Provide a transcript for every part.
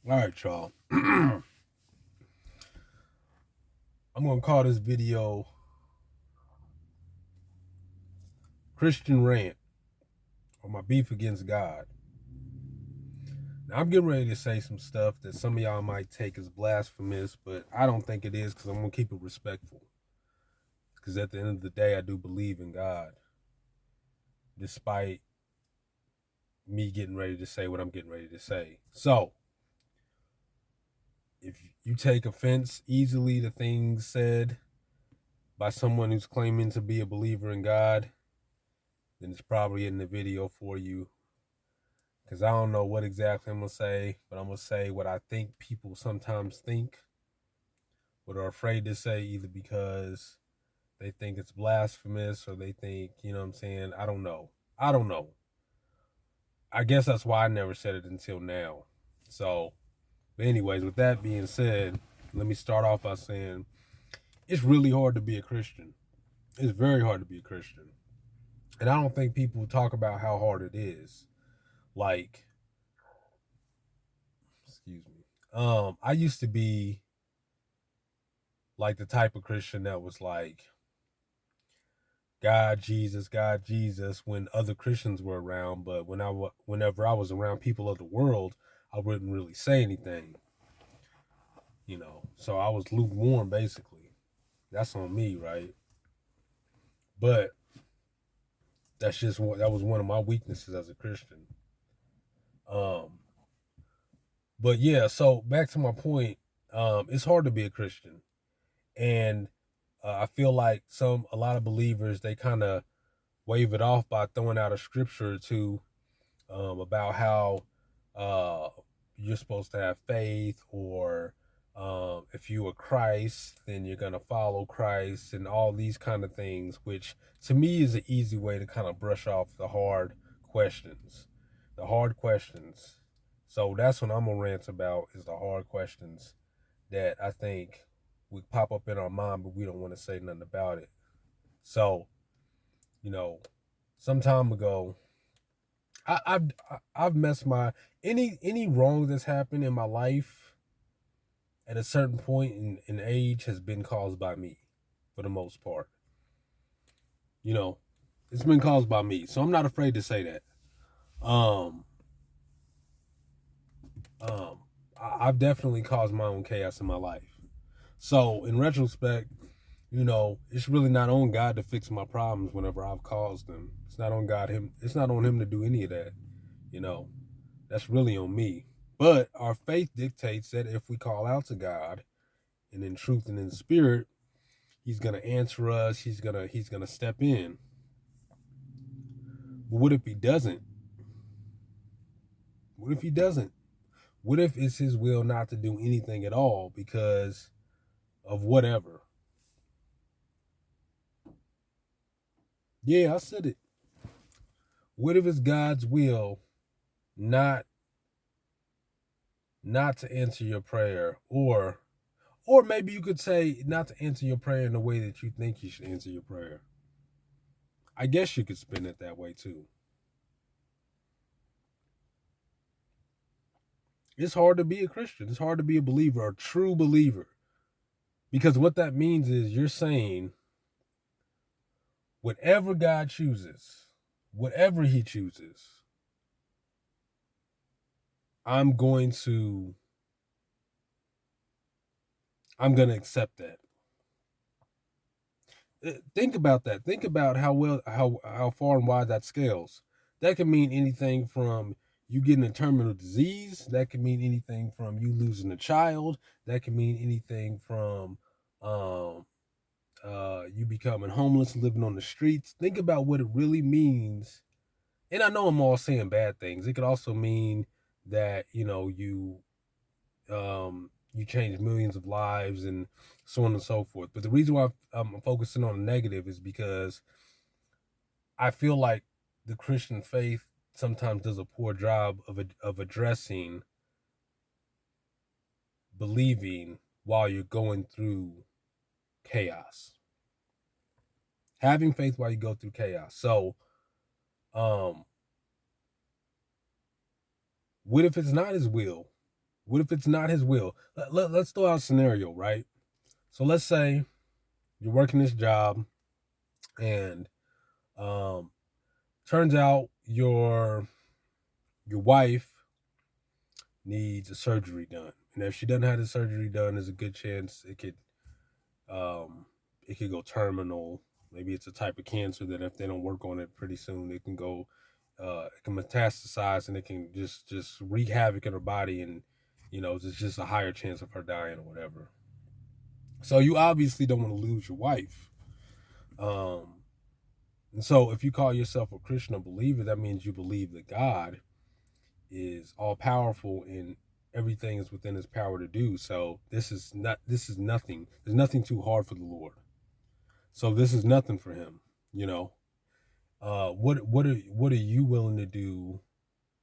All right, y'all. I'm going to call this video Christian Rant or my beef against God. Now, I'm getting ready to say some stuff that some of y'all might take as blasphemous, but I don't think it is because I'm going to keep it respectful. Because at the end of the day, I do believe in God, despite me getting ready to say what I'm getting ready to say. So, if you take offense easily to things said by someone who's claiming to be a believer in God, then it's probably in the video for you. Because I don't know what exactly I'm going to say, but I'm going to say what I think people sometimes think, but are afraid to say, either because they think it's blasphemous or they think, you know what I'm saying? I don't know. I guess that's why I never said it until now. So, but anyways, with that being said, let me start off by saying it's really hard to be a Christian. It's very hard to be a Christian. And I don't think people talk about how hard it is. Like, excuse me. I used to be like the type of Christian that was like God Jesus when other Christians were around, but whenever I was around people of the world, I wouldn't really say anything, So I was lukewarm basically. That's on me, right? But that was one of my weaknesses as a Christian. Um but yeah, so back to my point, it's hard to be a Christian. And I feel like a lot of believers, they kind of wave it off by throwing out a scripture or two about how uh, you're supposed to have faith, or if you are Christ, then you're going to follow Christ, and all these kind of things, which to me is an easy way to kind of brush off the hard questions. The hard questions. So that's what I'm going to rant about, is the hard questions that I think would pop up in our mind, but we don't want to say nothing about it. So, some time ago, I've messed my any wrong that's happened in my life at a certain point in age has been caused by me, for the most part. It's been caused by me, so I'm not afraid to say that. Um, I've definitely caused my own chaos in my life. So in retrospect, it's really not on God to fix my problems whenever I've caused them. It's not on God. It's not on him to do any of that. You know, that's really on me. But our faith dictates that if we call out to God, and in truth and in spirit, he's gonna answer us. He's gonna step in. But what if he doesn't? What if he doesn't? What if it's his will not to do anything at all because of whatever? Yeah, I said it. What if it's God's will not to answer your prayer, or maybe you could say not to answer your prayer in the way that you think you should answer your prayer? I guess you could spin it that way too. It's hard to be a Christian. It's hard to be a believer, a true believer. Because what that means is you're saying whatever God chooses, whatever he chooses, I'm going to accept that. Think about that. Think about how far and wide that scales. That can mean anything from you getting a terminal disease. That can mean anything from you losing a child. That can mean anything from um, you becoming homeless, living on the streets. Think about what it really means. And I know I'm all saying bad things. It could also mean that you change millions of lives and so on and so forth. But the reason why I'm focusing on the negative is because I feel like the Christian faith sometimes does a poor job of addressing believing while you're going through chaos. Having faith while you go through chaos. So, what if it's not his will What if it's not his will? Let's throw out a scenario, right? So let's say you're working this job, and turns out your wife needs a surgery done, and if she doesn't have the surgery done, there's a good chance um, it could go terminal. Maybe it's a type of cancer that if they don't work on it pretty soon, it can go, it can metastasize, and it can just wreak havoc in her body, and there's just a higher chance of her dying or whatever. So you obviously don't want to lose your wife. And so if you call yourself a Christian or believer, that means you believe that God is all powerful and everything is within his power to do. So this is nothing. There's nothing too hard for the Lord. So this is nothing for him, you know. What are you willing to do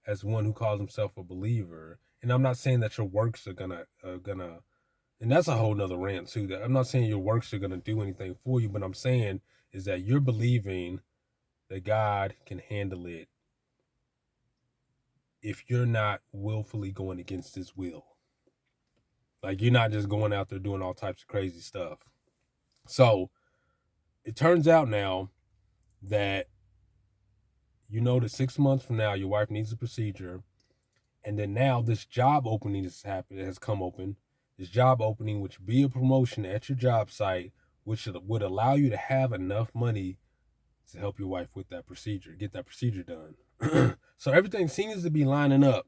as one who calls himself a believer? And I'm not saying that your works are gonna and that's a whole nother rant too. That I'm not saying your works are gonna do anything for you, but I'm saying is that you're believing that God can handle it if you're not willfully going against his will. Like, you're not just going out there doing all types of crazy stuff. So it turns out now that that 6 months from now your wife needs a procedure, and then now this job opening has come open. This job opening, which would be a promotion at your job site, which would allow you to have enough money to help your wife with that procedure, get that procedure done. So everything seems to be lining up.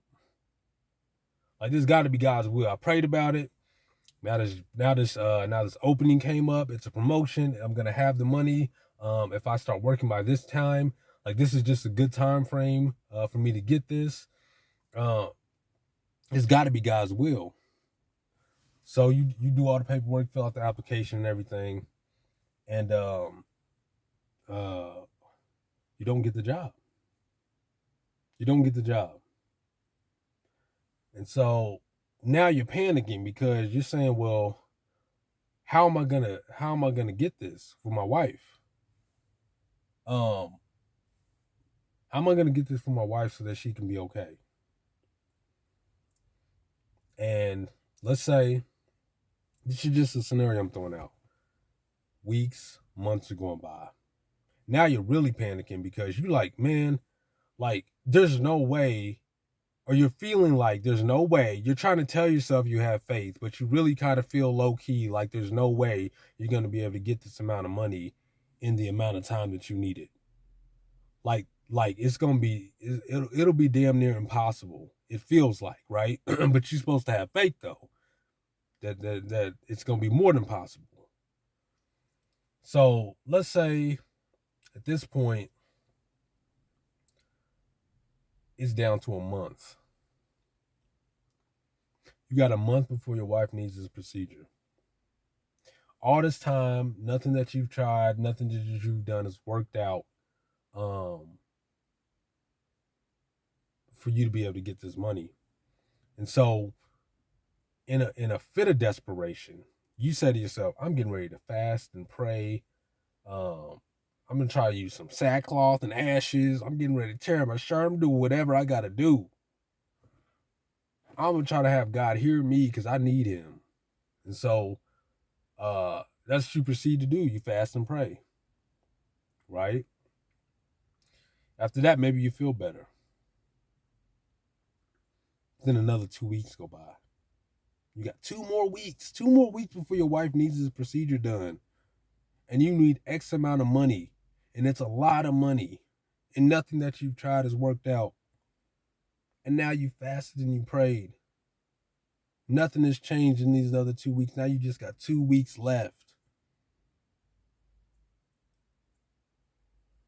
Like, this got to be God's will. I prayed about it. Now this opening came up. It's a promotion. I'm gonna have the money. If I start working by this time, like, this is just a good time frame for me to get this. It's got to be God's will. So you do all the paperwork, fill out the application and everything, and you don't get the job. You don't get the job, and so now you're panicking because you're saying, "Well, how am I gonna get this for my wife? How am I gonna get this for my wife so that she can be okay?" And let's say this is just a scenario I'm throwing out. Weeks, months are going by. Now you're really panicking because you're like, man, like, there's no way, or you're feeling like there's no way. You're trying to tell yourself you have faith, but you really kind of feel low key like there's no way you're going to be able to get this amount of money in the amount of time that you need it. Like it's going to be, it'll be damn near impossible. It feels like, right? But you're supposed to have faith, though, that it's going to be more than possible. So let's say at this point, it's down to a month. You got a month before your wife needs this procedure. All this time, nothing that you've tried, nothing that you've done has worked out for you to be able to get this money. And so in a fit of desperation, you say to yourself, I'm getting ready to fast and pray. I'm going to try to use some sackcloth and ashes. I'm getting ready to tear my shirt. I'm doing whatever I got to do. I'm going to try to have God hear me because I need him. And so that's what you proceed to do. You fast and pray, right? After that, maybe you feel better. Then another 2 weeks go by. You got 2 more weeks before your wife needs this procedure done. And you need X amount of money. And it's a lot of money. And nothing that you've tried has worked out. And now you fasted and you prayed. Nothing has changed in these other 2 weeks. Now you just got 2 weeks left.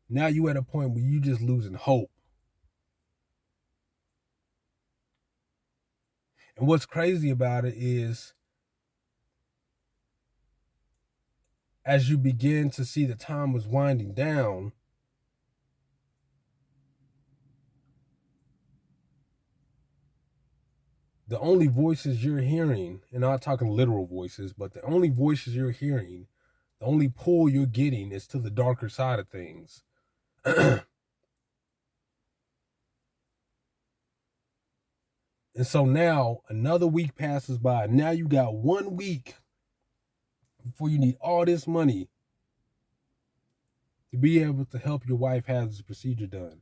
Now you at a point where you just losing hope. And what's crazy about it is, as you begin to see the time was winding down, the only voices you're hearing, and I'm not talking literal voices, but the only voices you're hearing, the only pull you're getting is to the darker side of things. And so now another week passes by. Now you got 1 week before you need all this money to be able to help your wife have this procedure done.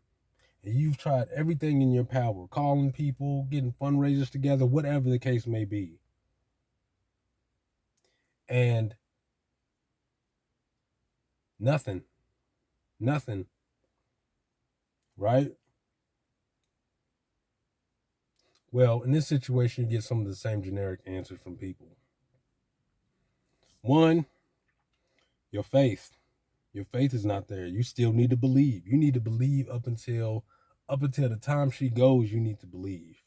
And you've tried everything in your power, calling people, getting fundraisers together, whatever the case may be. And nothing, right? Well, in this situation, you get some of the same generic answers from people. One, your faith. Your faith is not there. You still need to believe. You need to believe up until the time she goes, you need to believe.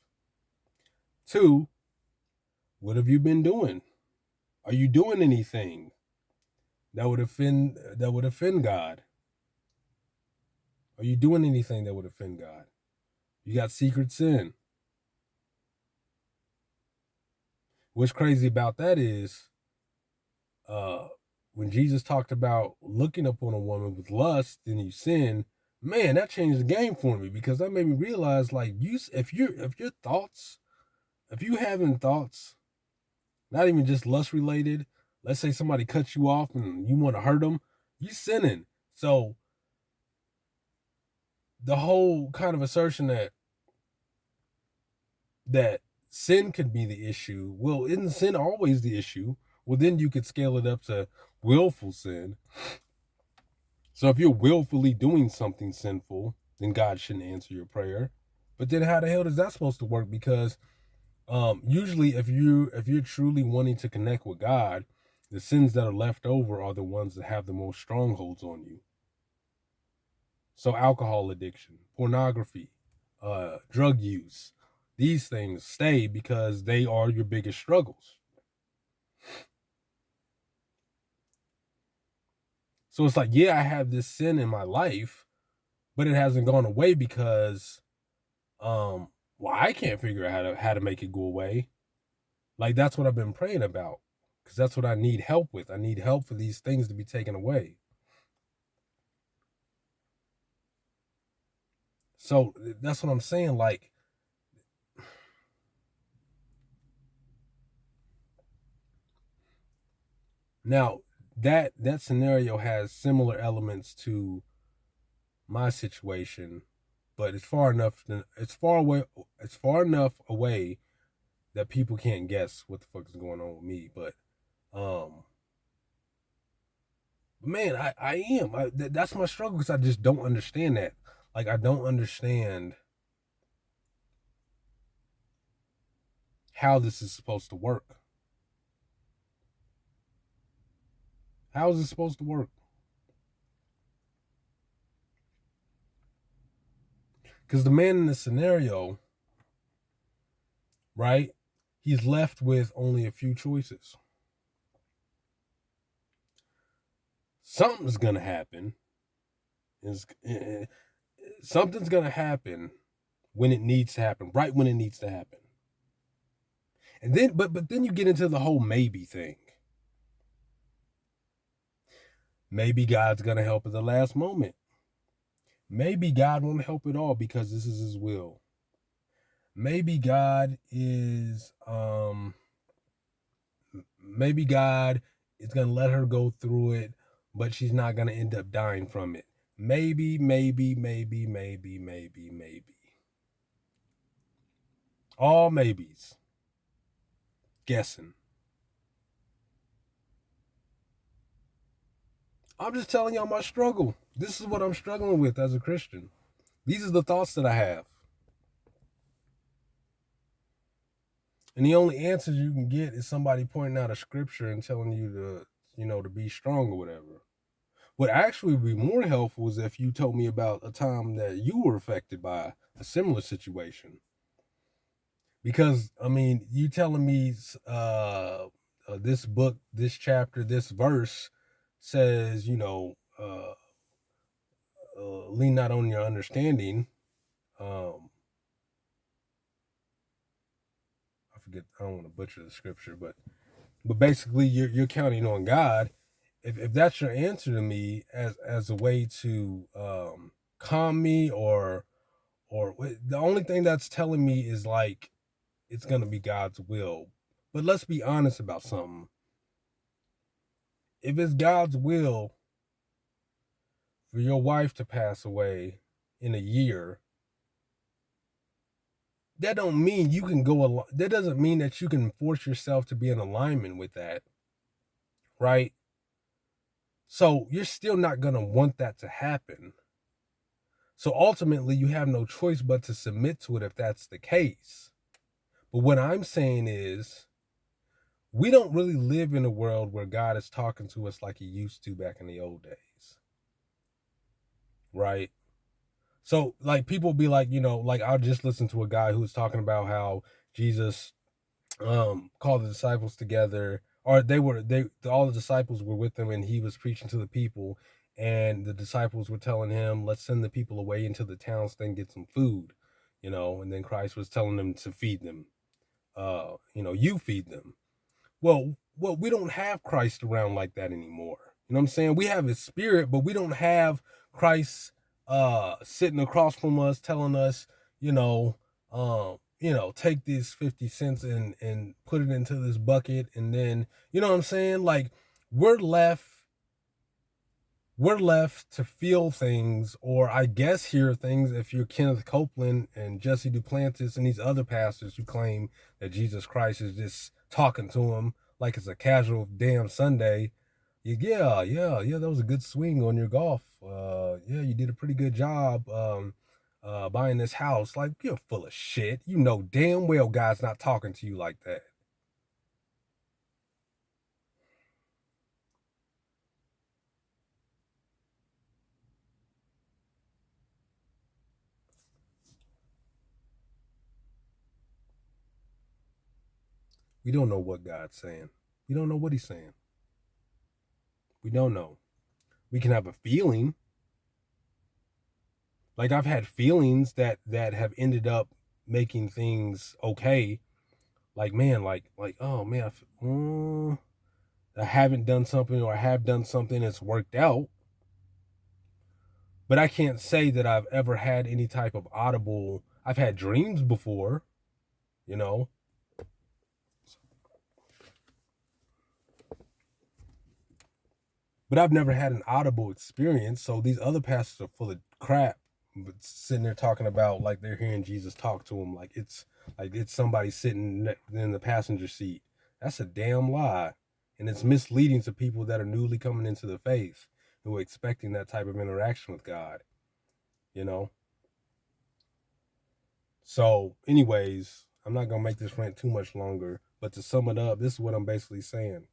Two, what have you been doing? Are you doing anything that would offend God? Are you doing anything that would offend God? You got secret sin. What's crazy about that is when Jesus talked about looking upon a woman with lust and you sin, man, that changed the game for me, because that made me realize, like, if you having thoughts, not even just lust related, let's say somebody cuts you off and you want to hurt them, you sinning. So the whole kind of assertion that sin could be the issue, well, isn't sin always the issue? Well, then you could scale it up to willful sin. So if you're willfully doing something sinful, then God shouldn't answer your prayer. But then how the hell is that supposed to work? Because usually if you're truly wanting to connect with God, the sins that are left over are the ones that have the most strongholds on you. So alcohol addiction, pornography, drug use, these things stay because they are your biggest struggles. So it's like, yeah, I have this sin in my life, but it hasn't gone away because well, I can't figure out how to make it go away. Like, that's what I've been praying about, because that's what I need help with. I need help for these things to be taken away. So that's what I'm saying. Like, now that scenario has similar elements to my situation, but it's far enough away that people can't guess what the fuck is going on with me. But man, I am. That's my struggle, because I just don't understand that. Like, I don't understand how this is supposed to work. How is it supposed to work? Because the man in the scenario, right, he's left with only a few choices. Something's gonna happen. Something's gonna happen when it needs to happen, right when it needs to happen. And then, but then you get into the whole maybe thing. Maybe God's gonna help at the last moment. Maybe God won't help at all because this is His will. Maybe God is gonna let her go through it, but she's not gonna end up dying from it. Maybe. All maybes. Guessing. I'm just telling y'all my struggle. This is what I'm struggling with as a Christian. These are the thoughts that I have. And the only answers you can get is somebody pointing out a scripture and telling you to be strong or whatever. What actually would be more helpful is if you told me about a time that you were affected by a similar situation. Because, I mean, you telling me this book, this chapter, this verse says, lean not on your understanding. I forget, I don't want to butcher the scripture, but basically you're counting on God. If that's your answer to me as a way to calm me, or the only thing that's telling me is, like, it's going to be God's will. But let's be honest about something. If it's God's will for your wife to pass away in a year, that don't mean you can go. That doesn't mean that you can force yourself to be in alignment with that, right? So you're still not going to want that to happen. So ultimately, you have no choice but to submit to it if that's the case. But what I'm saying is, we don't really live in a world where God is talking to us like he used to back in the old days, right? So, like, people be like, like, I'll just listen to a guy who was talking about how Jesus called the disciples together, or all the disciples were with him, and he was preaching to the people, and the disciples were telling him, let's send the people away into the towns, then get some food, and then Christ was telling them to feed them. You feed them. Well, we don't have Christ around like that anymore. You know what I'm saying? We have his spirit, but we don't have Christ sitting across from us telling us, take these 50 cents and put it into this bucket, and then, you know what I'm saying? Like, we're left to feel things, or I guess hear things, if you're Kenneth Copeland and Jesse Duplantis and these other pastors who claim that Jesus Christ is just talking to them like it's a casual damn Sunday. Yeah, that was a good swing on your golf. Yeah, you did a pretty good job buying this house. Like, you're full of shit. You know damn well God's not talking to you like that. We don't know what God's saying. We don't know what he's saying. We don't know. We can have a feeling. Like, I've had feelings that have ended up making things okay. Like, man, oh man, I haven't done something, or I have done something that's worked out. But I can't say that I've ever had any type of audible. I've had dreams before, you know. But I've never had an audible experience. So these other pastors are full of crap, but sitting there talking about like they're hearing Jesus talk to them, like it's somebody sitting in the passenger seat. That's a damn lie, and it's misleading to people that are newly coming into the faith, who are expecting that type of interaction with God. You know. So, anyways, I'm not gonna make this rant too much longer. But to sum it up, this is what I'm basically saying: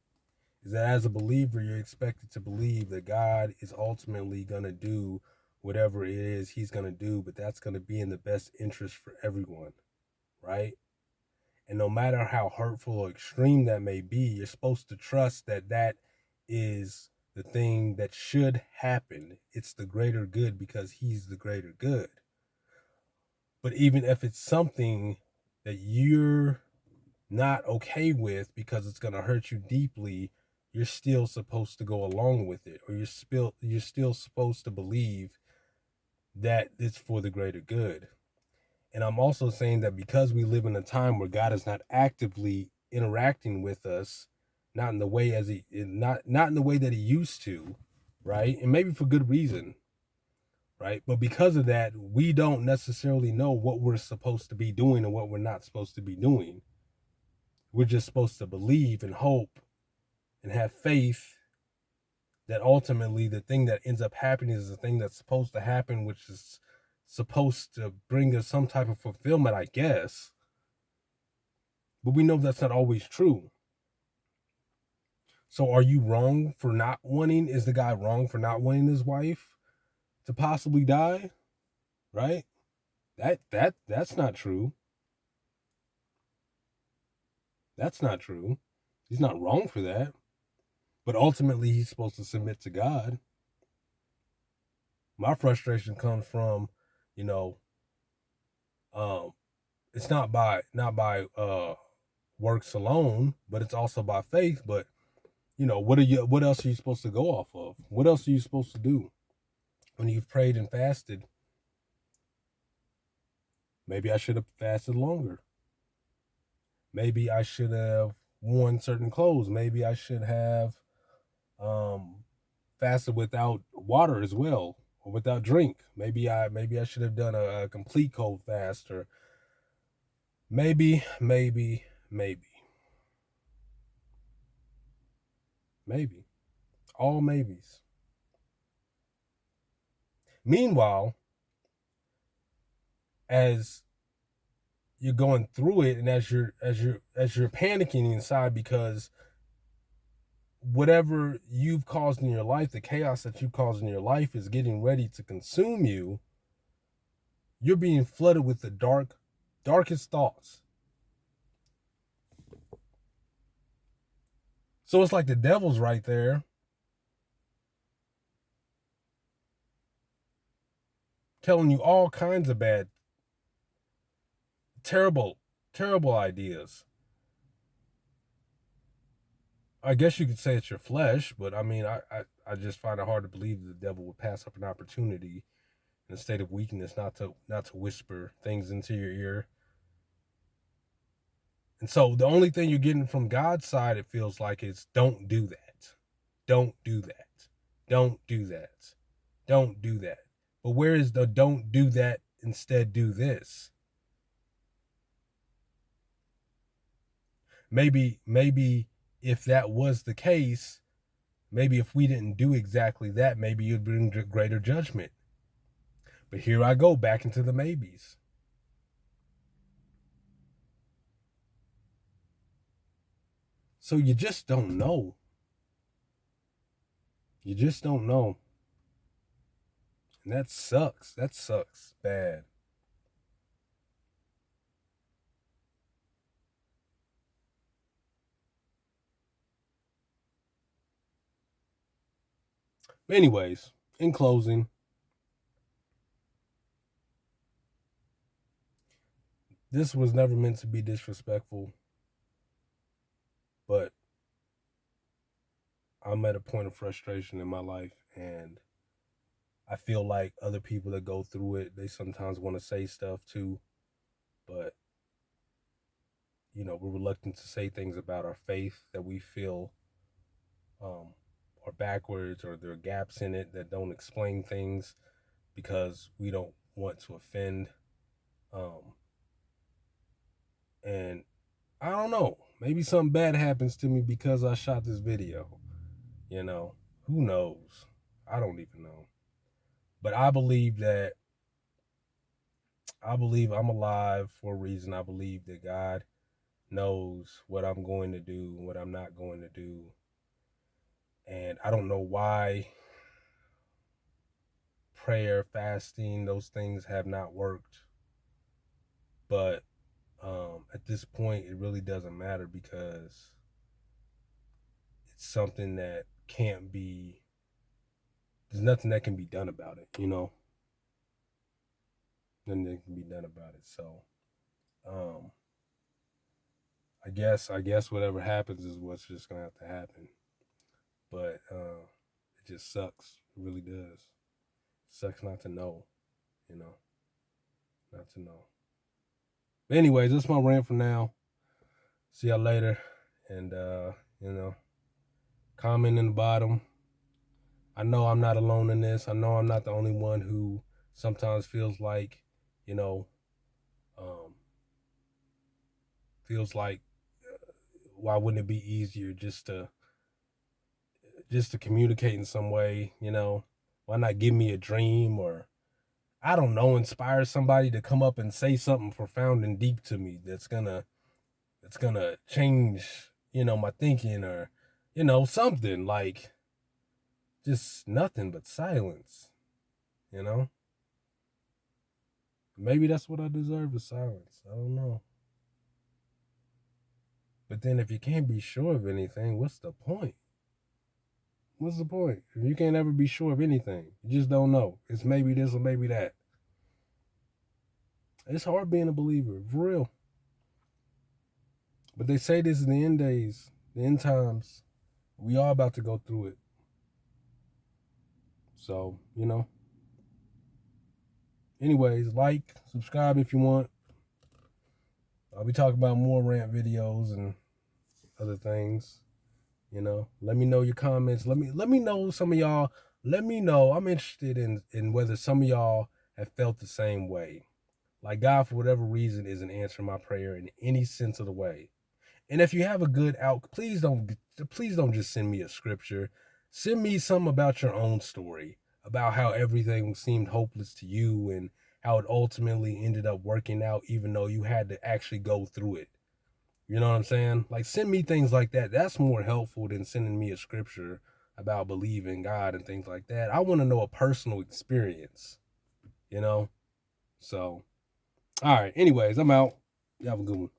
is that as a believer, you're expected to believe that God is ultimately going to do whatever it is he's going to do, but that's going to be in the best interest for everyone, right? And no matter how hurtful or extreme that may be, you're supposed to trust that that is the thing that should happen. It's the greater good because he's the greater good. But even if it's something that you're not okay with because it's going to hurt you deeply, you're still supposed to go along with it, or you're still supposed to believe that it's for the greater good. And I'm also saying that because we live in a time where God is not actively interacting with us, not in the way as he not in the way that he used to, right? And maybe for good reason, right? But because of that, we don't necessarily know what we're supposed to be doing and what we're not supposed to be doing. We're just supposed to believe and hope and have faith that ultimately the thing that ends up happening is the thing that's supposed to happen, which is supposed to bring us some type of fulfillment, I guess. But we know that's not always true. So are you wrong for not wanting, is the guy wrong for not wanting his wife to possibly die? Right? That's not true. That's not true. He's not wrong for that. But ultimately he's supposed to submit to God. My frustration comes from, you know, it's not by works alone, but it's also by faith. But what else are you supposed to go off of? What else are you supposed to do when you've prayed and fasted? Maybe I should have fasted longer. Maybe I should have worn certain clothes. Maybe I should have fasted without water as well, or without drink. Maybe I should have done a complete cold fast, or maybe, all maybes. Meanwhile, as you're going through it, and as you're panicking inside because whatever you've caused in your life, the chaos that you've caused in your life is getting ready to consume you, you're being flooded with the darkest thoughts. So it's like the devil's right there telling you all kinds of bad, terrible, terrible ideas. I guess you could say it's your flesh, but I mean, I just find it hard to believe the devil would pass up an opportunity in a state of weakness not to whisper things into your ear. And so the only thing you're getting from God's side, it feels like, is don't do that. Don't do that. Don't do that. Don't do that. But where is the don't do that, instead do this? Maybe if that was the case, maybe if we didn't do exactly that, maybe you'd bring greater judgment. But here I go back into the maybes. So you just don't know. You just don't know. And that sucks. That sucks bad. But anyways, in closing, this was never meant to be disrespectful, but I'm at a point of frustration in my life, and I feel like other people that go through it, they sometimes want to say stuff too, but we're reluctant to say things about our faith that we feel are backwards, or there are gaps in it that don't explain things, because we don't want to offend. And I don't know, maybe something bad happens to me because I shot this video. Who knows? I don't even know. But I believe I'm alive for a reason. I believe that God knows what I'm going to do and what I'm not going to do. And I don't know why prayer, fasting, those things have not worked. But at this point, it really doesn't matter, because it's something that can't be, there's nothing that can be done about it, Nothing that can be done about it. So, I guess whatever happens is what's just gonna have to happen. But it just sucks. It really does. It sucks not to know, not to know. But anyways, that's my rant for now. See y'all later. And comment in the bottom. I know I'm not alone in this. I know I'm not the only one who sometimes feels like, feels like, why wouldn't it be easier just to communicate in some way? Why not give me a dream, or I don't know, inspire somebody to come up and say something profound and deep to me that's gonna change, my thinking, or something like, just nothing but silence. Maybe that's what I deserve, is silence. I don't know. But then if you can't be sure of anything, what's the point? What's the point? If you can't ever be sure of anything, you just don't know. It's maybe this or maybe that. It's hard being a believer, for real. But they say this is the end days, the end times. We are about to go through it. So, Anyways, like, subscribe if you want. I'll be talking about more rant videos and other things. You know, let me know your comments. Let me know some of y'all. Let me know. I'm interested in whether some of y'all have felt the same way. Like God, for whatever reason, isn't answering my prayer in any sense of the way. And if you have a good out, please don't just send me a scripture. Send me something about your own story, about how everything seemed hopeless to you and how it ultimately ended up working out, even though you had to actually go through it. You know what I'm saying? Like, send me things like that. That's more helpful than sending me a scripture about believing God and things like that. I want to know a personal experience, you know? So, all right. Anyways, I'm out. You have a good one.